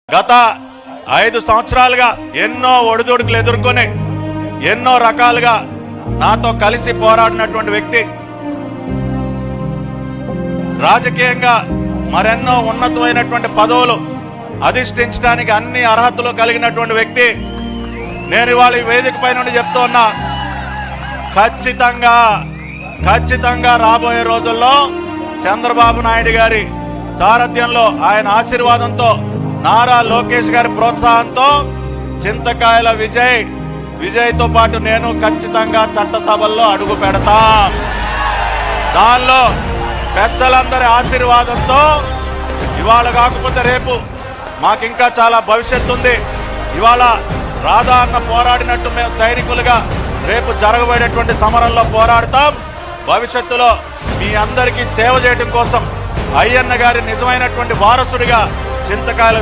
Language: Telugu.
గత 5 సంవత్సరాలుగా ఎన్నో ఒడిదుడుకులు ఎదుర్కొని ఎన్నో రకాలుగా నాతో కలిసి పోరాడినటువంటి వ్యక్తి, రాజకీయంగా మరెన్నో ఉన్నతమైనటువంటి పదవులు అధిష్ఠించడానికి అన్ని అర్హతలు కలిగినటువంటి వ్యక్తి. నేను ఇవాళ ఈ వేదిక పై నుండి చెప్తూ ఉన్నా, ఖచ్చితంగా రాబోయే రోజుల్లో చంద్రబాబు నాయుడు గారి సారథ్యంలో, ఆయన ఆశీర్వాదంతో, నారా లోకేష్ గారి ప్రోత్సాహంతో చింతకాయల విజయ్తో పాటు నేను ఖచ్చితంగా చట్టసభల్లో అడుగు పెడతా. దానిలో పెద్దలందరి ఆశీర్వాదంతో ఇవాళ కాకపోతే రేపు మాకింకా చాలా భవిష్యత్తు ఉంది. ఇవాళ రాధా అన్న పోరాడినట్టు మేము సైనికులుగా రేపు జరగబోయేటువంటి సమరంలో పోరాడతాం. భవిష్యత్తులో మీ అందరికీ సేవ చేయడం కోసం అయ్యన్న గారి నిజమైనటువంటి వారసుడిగా చింతకాయల